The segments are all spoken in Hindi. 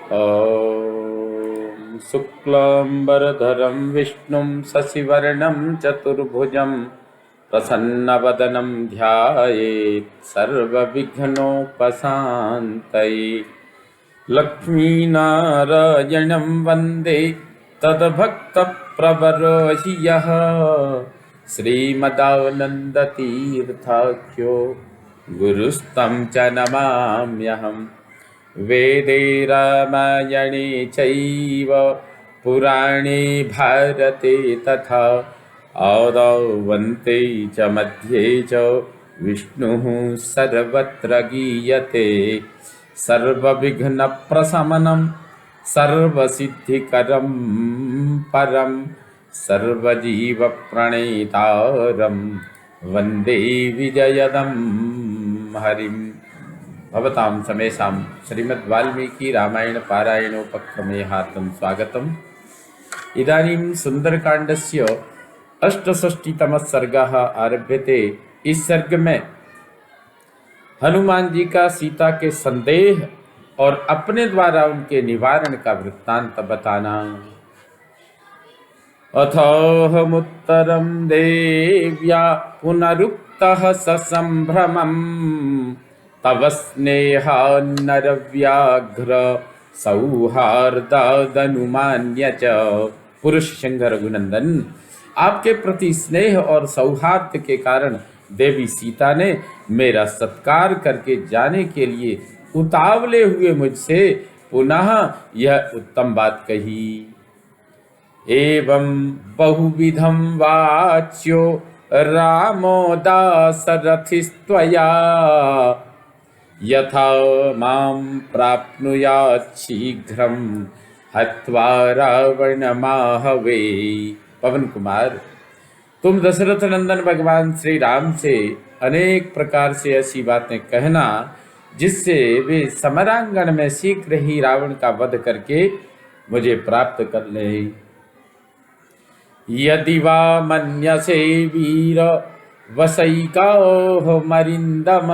ॐ शुक्लाम्बरधरं विष्णुं शशिवर्णं चतुर्भुजं प्रसन्नवदनं ध्यायेत् सर्वविघ्नोपशान्तये। लक्ष्मीनारायणं वन्दे तद्भक्तप्रवरो हि यः श्रीमदानन्दतीर्थाख्यो गुरुस्तं च नमाम्यहम्। वेदे रामायणे चैव पुराणे भारते तथा आदौ च मध्ये च विष्णुः सर्वत्र गीयते। सर्वविघ्नप्रशमनं सर्वसिद्धिकरं परं सर्वजीवप्रणेतारं वन्दे विजयदं हरिम्। भवतां समेषां श्रीमद् वाल्मीकि रामायण पारायणोपक्रमे हार्दं स्वागतम्। इदानीं सुन्दरकाण्डस्य 68तमः सर्गः आरभ्यते। इस सर्ग में हनुमान जी का सीता के संदेह और अपने द्वारा उनके निवारण का वृत्तांत बताना। अथोहमुत्तरं देव्या पुनरुक्तः ससंभ्रमम् तव स्नेहान्नरव्याघ्र सौहार्दादनुमान्य च। पुरुषशृंग रघुनंदन, आपके प्रति स्नेह और सौहार्द के कारण देवी सीता ने मेरा सत्कार करके जाने के लिए उतावले हुए मुझसे पुनः यह उत्तम बात कही। एवं बहुविधं वाच्यो रामो दासरथिस्त्वया यथा मां प्राप्नुयात् शीघ्रं हत्वा रावणमाहवे। पवन कुमार, तुम दशरथ नंदन भगवान श्री राम से अनेक प्रकार से ऐसी बातें कहना जिससे वे समरांगण में शीघ्र ही रावण का वध करके मुझे प्राप्त कर ले। यदि वा मन्यसे वीर वसैकाहो मरिंदम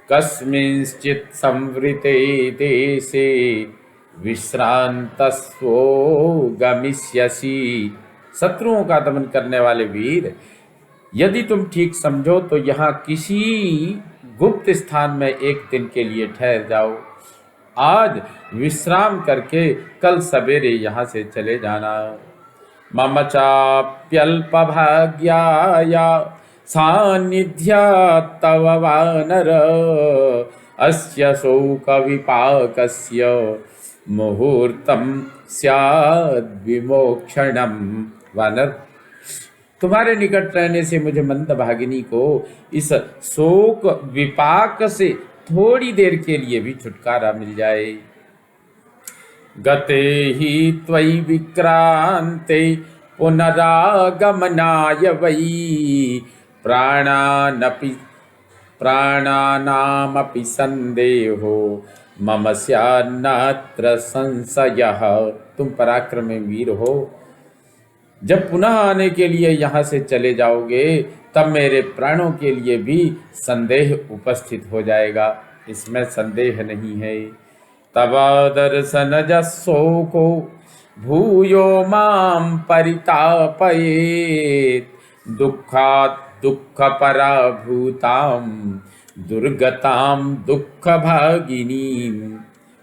कस्मिंश्चित् संवृते देशे विश्रांतस्वो गमिष्यसि। शत्रुओं का दमन करने वाले वीर, यदि तुम ठीक समझो तो यहाँ किसी गुप्त स्थान में एक दिन के लिए ठहर जाओ। आज विश्राम करके कल सवेरे यहाँ से चले जाना। मम चाप्यल्पभाग्याया सान्निध्यात् तव वानर अस्य शोकविपाकस्य मुहूर्तं स्याद्विमोक्षणं। वानर, तुम्हारे निकट रहने से मुझे मंदभागिनी को इस शोक विपाक से थोड़ी देर के लिए भी छुटकारा मिल जाए। गते ही त्वयि विक्रांते पुनरागमनाय वै प्राणानामपि संदेहो मम स्यान्नात्र संशयः। तुम पराक्रमी वीर हो, जब पुनः आने के लिए यहाँ से चले जाओगे तब मेरे प्राणों के लिए भी संदेह उपस्थित हो जाएगा, इसमें संदेह नहीं है। तव दर्शन जसोको भूयो मां परितापयेत् दुःखात् दुःखपराभूतां दुर्गतां दुःखभागिनीं।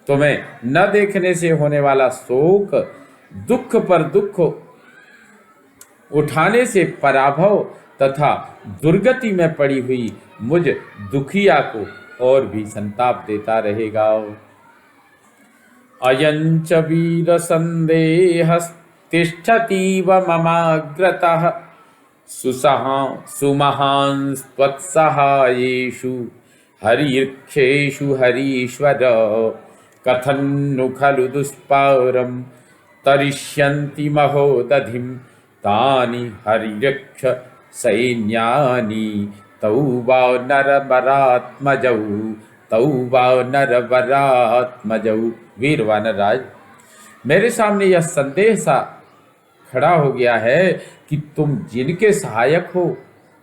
तुम्हें न देखने से होने वाला शोक दुख पर दुख उठाने से पराभव तथा दुर्गति में पड़ी हुई मुझ दुखिया को और भी संताप देता रहेगा। अयंच वीर संदेहस्तिष्ठतीव ममाग्रतः सुमहांस्त्वत्सहायेषु हरिर्क्षेषु हरीश्वर कथन्नु खलु दुष्पारं तरिष्यन्ति महोदधिं तानि हरिरक्ष सैन्यानि तौ वा नरवरात्मजौ। वीर वानरराज, मेरे सामने यह संदेह सा खड़ा हो गया है कि तुम जिनके सहायक हो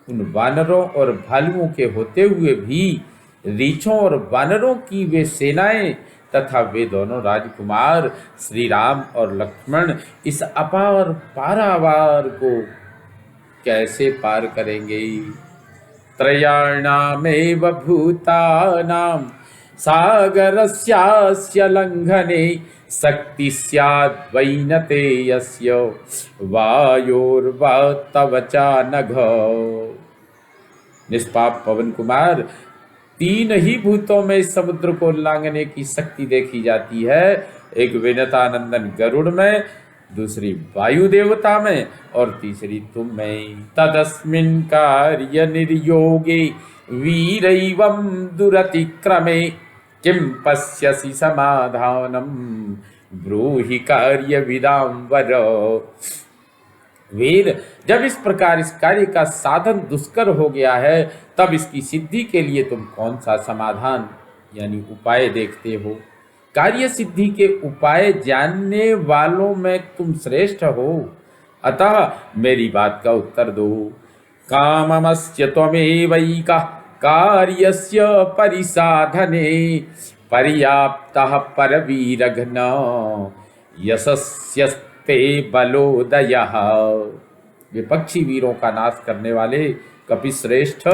उन वानरों और भालुओं के होते हुए भी रीछों और वानरों की वे सेनाएं तथा वे दोनों राजकुमार श्री राम और लक्ष्मण इस अपार पारावार को कैसे पार करेंगे। त्रयाणामेव भूतानां सागरस्यास्य लंघने शक्ति स्याद् वै न ते यस्य वायोर्वा तव चानघ। निष्पाप पवन कुमार, तीन ही भूतों में इस समुद्र को लांघने की शक्ति देखी जाती है। एक विनतानंदन गरुड़ में, दूसरी वायु देवता में और तीसरी तुम में। तदस्मिन् कार्य निर्योगे वीरैवं दुरतिक्रमे किं पश्यसि समाधानम ब्रूहि कार्य विदाम्बर। वीर, जब इस प्रकार इस कार्य का साधन दुष्कर हो गया है, तब इसकी सिद्धि के लिए तुम कौन सा समाधान यानी उपाय देखते हो। कार्य सिद्धि के उपाय जानने वालों में तुम श्रेष्ठ हो, अतः मेरी बात का उत्तर दो। काममस्य त्वमेवैका कार्यस्य परिसाधने पर्याप्तः परवीरघ्न यशस्यस्ते बलोदयः। विपक्षी वीरों का नाश करने वाले कपिश्रेष्ठ,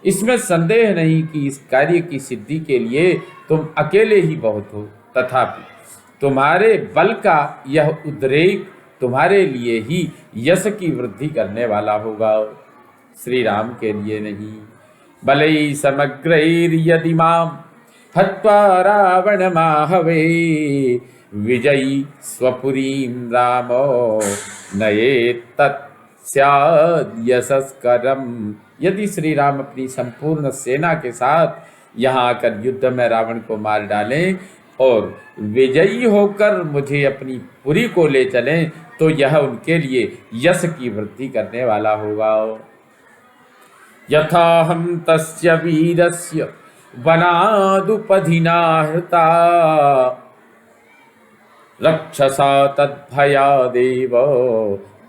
इसमें संदेह नहीं कि इस कार्य की सिद्धि के लिए तुम अकेले ही बहुत हो, तथापि तुम्हारे बल का यह उद्रेक तुम्हारे लिए ही यश की वृद्धि करने वाला होगा, श्री राम के लिए नहीं। बलै समग्रैर्यदि मां हत्वा रावणमाहवे विजयी स्वपुरीं रामो नयेत् तत् स्याद् यशस्करम्। यदि श्री राम अपनी संपूर्ण सेना के साथ यहाँ आकर युद्ध में रावण को मार डालें और विजयी होकर मुझे अपनी पुरी को ले चलें, तो यह उनके लिए यश की वृद्धि करने वाला होगा। यथा हम तस्य वीरस्य वनादुपधिना हृता रक्षसा तद्भयादेव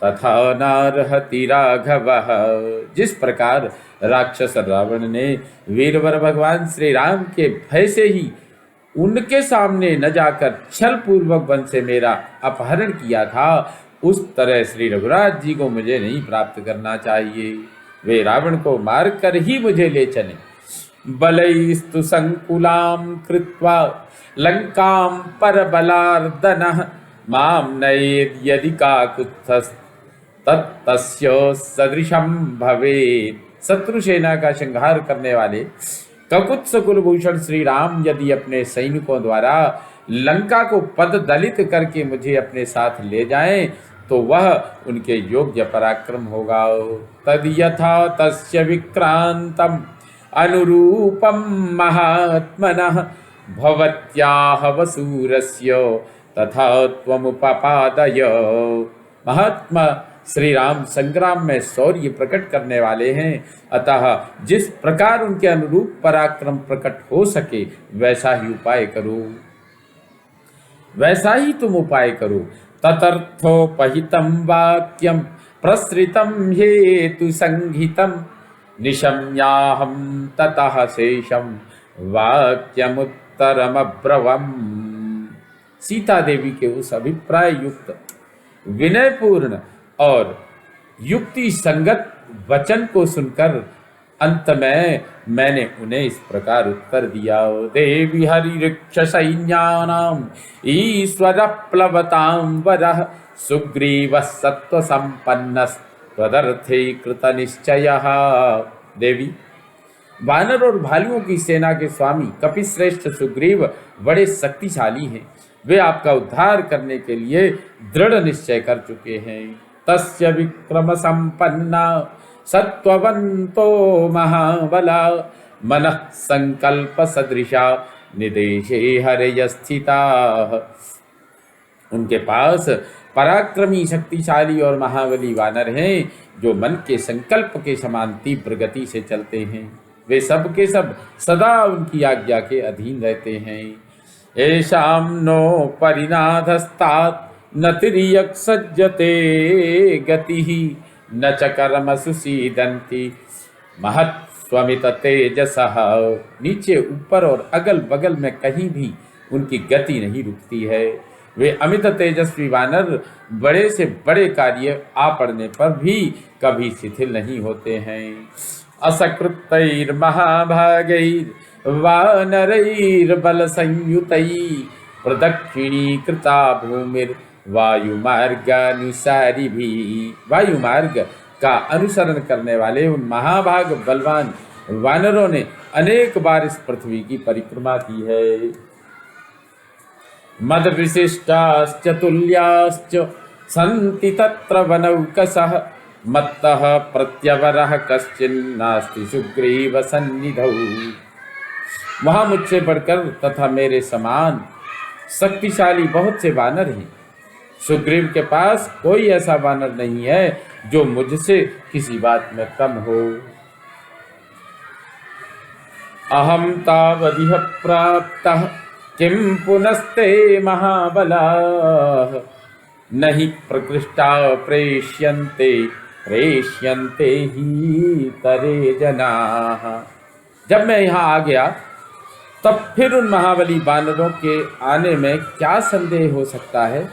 तथा नार्हति राघवः। जिस प्रकार राक्षस रावण ने वीरवर भगवान श्री राम के भय से ही उनके सामने न जाकर छल पूर्वक वन से मेरा अपहरण किया था, उस तरह श्री रघुराज जी को मुझे नहीं प्राप्त करना चाहिए। वे रावण को मारकर ही मुझे ले चले। बलैस्तु संकुलां कृत्वा लंकां परबलार्दनः मां नयेद् यदि काकुत्स्थः तस्य सदृशं भवेत्। शत्रु सेना का संहार करने वाले ककुत्स कुलभूषण श्री राम यदि अपने सैनिकों द्वारा लंका को पद दलित करके मुझे अपने साथ ले जाएं, तो वह उनके योग्य पराक्रम होगा। तद यथा तस्य विक्रांतम अनुरूपम महात्मनः भवत्याह वसूरस्य तथा त्वमुपपादय। महात्मा श्री राम संग्राम में शौर्य प्रकट करने वाले हैं, अतः जिस प्रकार उनके अनुरूप पराक्रम प्रकट हो सके वैसा ही उपाय करो, वैसा ही तुम उपाय करो। ततर्थोपहितं वाक्यं प्रसृतं हेतु संहितं निशम्याहं ततः शेषं वाक्यमुत्तरमब्रवम्। सीता देवी के उस अभिप्राय युक्त विनयपूर्ण और युक्ति संगत वचन को सुनकर अंत में मैंने उन्हें इस प्रकार उत्तर दिया। देवी हरिऋक्ष सैन्यानाम ईश्वर प्लवतां वरः सुग्रीव सत्व संपन्न तदर्थे कृत निश्चयः। देवी, वानर और भालुओं की सेना के स्वामी कपिश्रेष्ठ सुग्रीव बड़े शक्तिशाली हैं। वे आपका उद्धार करने के लिए दृढ़ निश्चय कर चुके हैं। तस्य विक्रम संपन्ना सत्ववंतो महाबला मनः संकल्प सदृशा निदेशे हरय स्थिता। उनके पास पराक्रमी शक्तिशाली और महाबली वानर हैं जो मन के संकल्प के समान तीव्र गति से चलते हैं। वे सब के सब सदा उनकी आज्ञा के अधीन रहते हैं। येषां नो परिनाधस्तात् न तिर्यक् सज्जते गतिः न च कर्म सुसीदन्ति महत् स्वमित तेजसः। नीचे ऊपर और अगल बगल में कहीं भी उनकी गति नहीं रुकती है। वे अमित तेजस्वी वानर बड़े से बड़े कार्य आ पड़ने पर भी कभी शिथिल नहीं होते हैं। असकृतैर्महाभागैर्वानरैर्बल संयुतैः प्रदक्षिणीकृता भूमिर्वायुमार्गानुसारिभिः। वायुमार्ग का अनुसरण करने वाले उन महाभाग बलवान वानरों ने अनेक बार इस पृथ्वी की परिक्रमा की है। मद विशिष्टाश्च तुल्याश्च सन्ति तत्र वनौकसः मत्तः प्रत्यवरः कश्चिन्नास्ति सुग्रीव सन्निधौ। वहाँ मुझसे बढ़कर तथा मेरे समान शक्तिशाली बहुत से वानर हैं। सुग्रीव के पास कोई ऐसा वानर नहीं है जो मुझसे किसी बात में कम हो। अहम तावदिह प्राप्तः किं पुनस्ते महाबलाः नहि प्रकृष्टा प्रेष्यन्ते ही तरे जनाः। जब मैं यहाँ आ गया तब फिर उन महाबली वानरों के आने में क्या संदेह हो सकता है।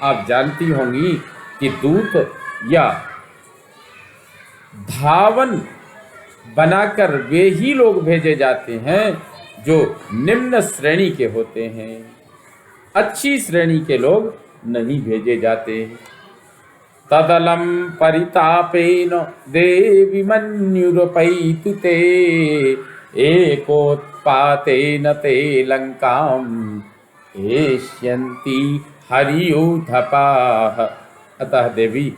आप जानती होंगी कि दूत या धावन बनाकर वे ही लोग भेजे जाते हैं जो निम्न श्रेणी के होते हैं, अच्छी श्रेणी के लोग नहीं भेजे जाते। तदलम परितापेन देवी मन्युरपैतु ते एकोत्पातेन ते लंकाम एष्यन्ति हरियूथपाः। अतः देवी,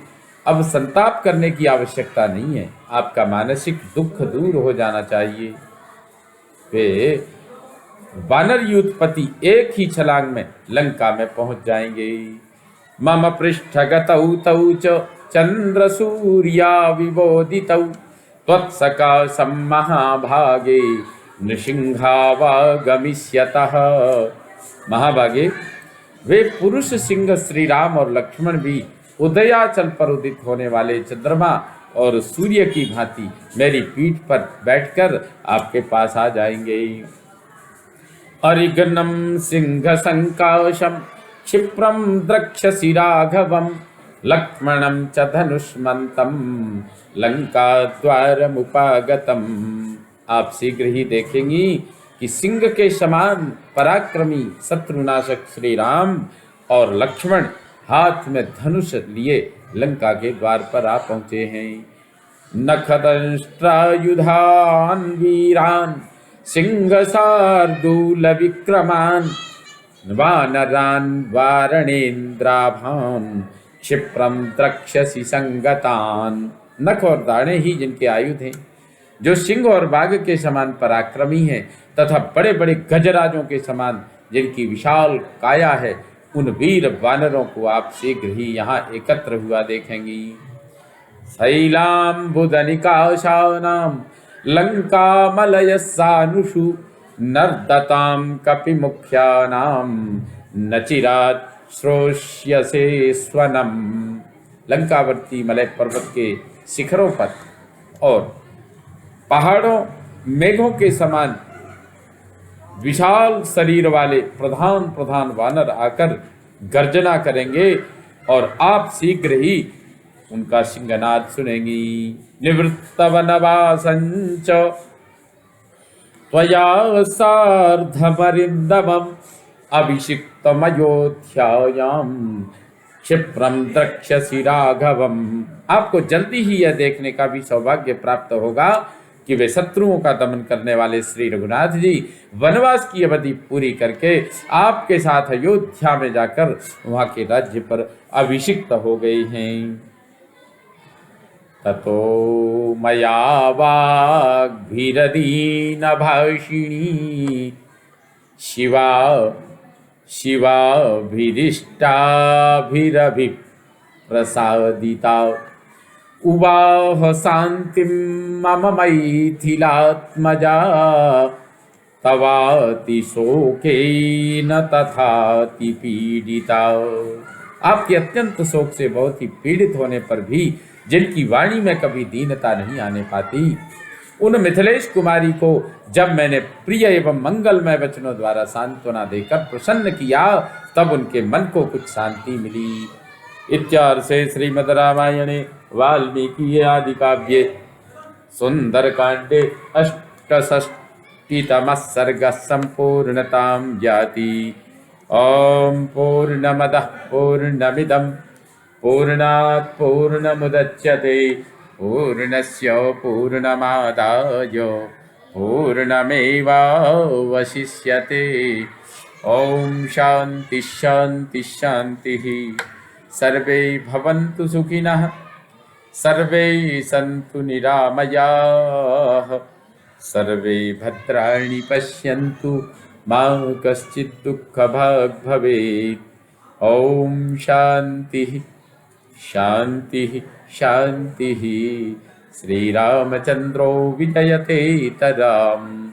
अब संताप करने की आवश्यकता नहीं है, आपका मानसिक दुख दूर हो जाना चाहिए। वे वानर यूथपति एक ही छलांग में लंका में पहुंच जाएंगे। मम पृष्ठगतौ तौ च चंद्र सूर्या विबोधितौ त्वत्सकाशं महाभागे नृसिंहावागमिष्यतः। महाभागे, वे पुरुष सिंह श्री राम और लक्ष्मण भी उदयाचल पर उदित होने वाले चंद्रमा और सूर्य की भांति मेरी पीठ पर बैठकर आपके पास आ जाएंगे। अरिगनम सिंह संकाशम क्षिप्रम द्रक्ष्यसि राघवम लक्ष्मणम च धनुष्मंतम लंका द्वारमुपागतम। आप शीघ्र ही देखेंगी कि सिंह के समान पराक्रमी शत्रुनाशक श्री राम और लक्ष्मण हाथ में धनुष लिए लंका के द्वार पर आ पहुंचे हैं। नखदंष्ट्रायुधान वीरान सिंह शार्दूल विक्रमान वानरान वारणेन्द्राभान क्षिप्रम द्रक्ष्यसि संगतान। नख और दाढ़े ही जिनके आयुध हैं, जो सिंह और बाघ के समान पराक्रमी हैं तथा बड़े बड़े गजराजों के समान जिनकी विशाल काया है, उन वीर वानरों को आप शीघ्र ही यहाँ एकत्र हुआ देखेंगी। शैलाम्बुदनिकाशानां लंकामलयसानुषु नर्दतां कपिमुख्यानां नचिरात् श्रोष्यसे स्वनम। लंकावर्ती मलय पर्वत के शिखरों पर और पहाड़ों मेघों के समान विशाल शरीर वाले प्रधान प्रधान वानर आकर गर्जना करेंगे और आप शीघ्र ही उनका सिंहनाद सुनेंगी। निवृत्तवनवासञ्च त्वया सार्धमरिन्दमम् अभिषिक्तमयोध्यायां क्षिप्रं द्रक्ष्यसि राघवम्। आपको जल्दी ही यह देखने का भी सौभाग्य प्राप्त होगा कि वे शत्रुओं का दमन करने वाले श्री रघुनाथ जी वनवास की अवधि पूरी करके आपके साथ अयोध्या में जाकर वहां के राज्य पर अभिषिक्त हो गए हैं। ततो मया वाग्भिरदीन भाषिणी शिवाभिरिष्टाभिरभिप्रसादिता उवाह शांतिं मम मैथिलात्मजा तवाति शोकेन तथाति पीड़िता। आपके अत्यंत शोक से बहुत ही पीड़ित होने पर भी जिनकी वाणी में कभी दीनता नहीं आने पाती, उन मिथिलेश कुमारी को जब मैंने प्रिय एवं मंगलमय वचनों द्वारा सांत्वना देकर प्रसन्न किया, तब उनके मन को कुछ शांति मिली। इत्यार्षे श्रीमद् रामायणे वाल्मीकि आदि काव्ये सुंदरकांडे अष्टषष्टितमः सर्गः संपूर्णतां याति। ओम पूर्णमदः पूर्णमिदं पूर्णात् पूर्णमुदच्यते पूर्णस्य पूर्णमादाय पूर्णमेवावशिष्यते। ओम शांति शांति शांति। सर्वे भवन्तु सुखिनः, सर्वे सन्तु निरामयाः, सर्वे भद्राणि पश्यन्तु मा कश्चित् दुःखभाग् भवेत्। ओम शांति शांति शांति। श्रीरामचन्द्रो विजयते तदाम्।